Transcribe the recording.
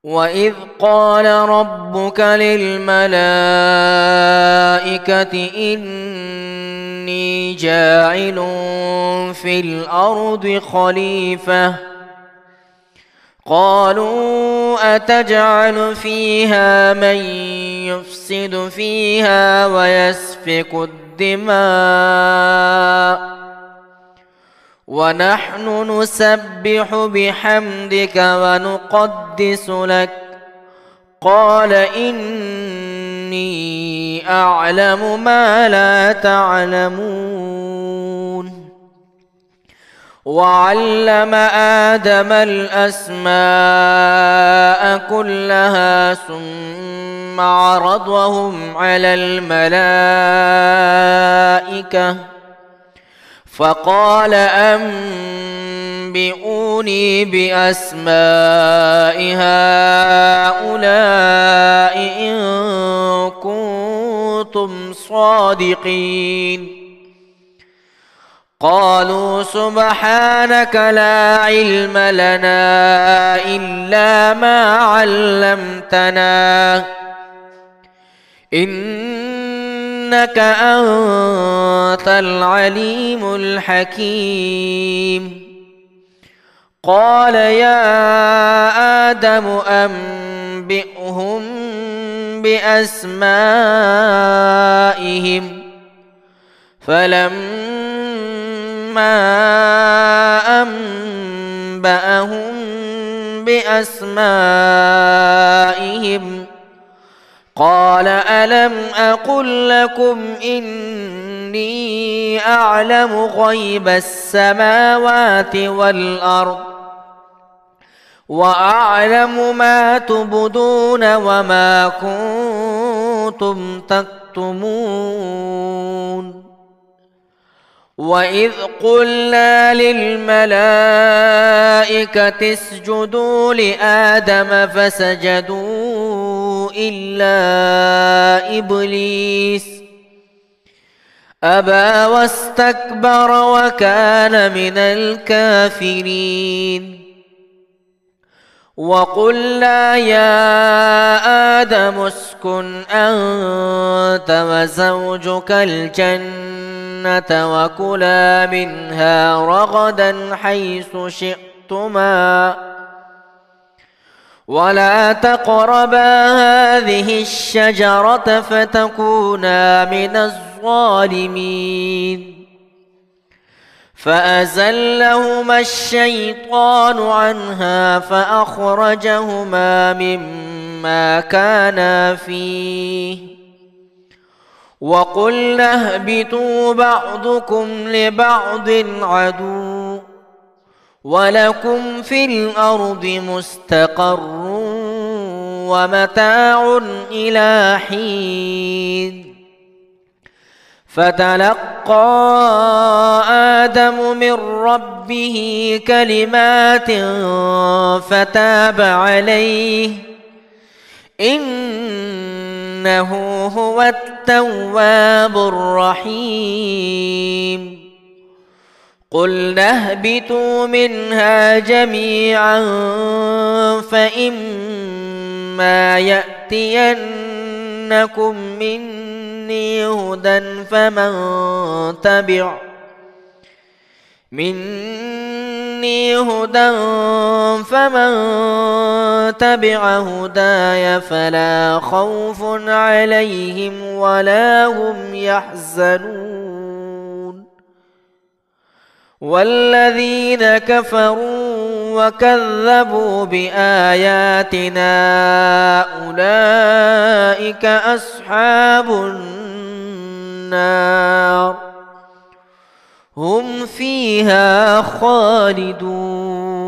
وإذ قال ربك للملائكة إني جاعل في الأرض خليفة قالوا أتجعل فيها من يفسد فيها ويسفك الدماء ونحن نسبح بحمدك ونقدس لك قال إني أعلم ما لا تعلمون وعلم آدم الأسماء كلها ثم عرضهم على الملائكة فقال أنبئوني بأسماء هؤلاء إن كنتم صادقين قالوا سبحانك لا علم لنا إلا ما علمتنا إنك أنت العليم الحكيم قال يا آدم أنبئهم بأسمائهم فلما أنبأهم بأسمائهم قال ألم أقل لكم إني أعلم غيب السماوات والأرض وأعلم ما تبدون وما كنتم تكتمون وإذ قلنا للملائكة اسجدوا لآدم فسجدوا إلا إبليس أبى واستكبر وكان من الكافرين وقلنا يا آدم اسكن أنت وزوجك الجنة وكلا منها رغدا حيث شئتما ولا تقربا هذه الشجرة فتكونا من الظالمين فأزلهما الشيطان عنها فأخرجهما مما كانا فيه وقلنا اهبطوا بعضكم لبعض عدو ولكم في الأرض مستقر ومتاع إلى حين فتلقى آدم من ربه كلمات فتاب عليه إنه هو التواب الرحيم قلنا اهبطوا منها جميعا فإما يأتينكم مني هدى فمن تبع هداي فلا خوف عليهم ولا هم يحزنون والذين كفروا وكذبوا بآياتنا أولئك أصحاب النار هم فيها خالدون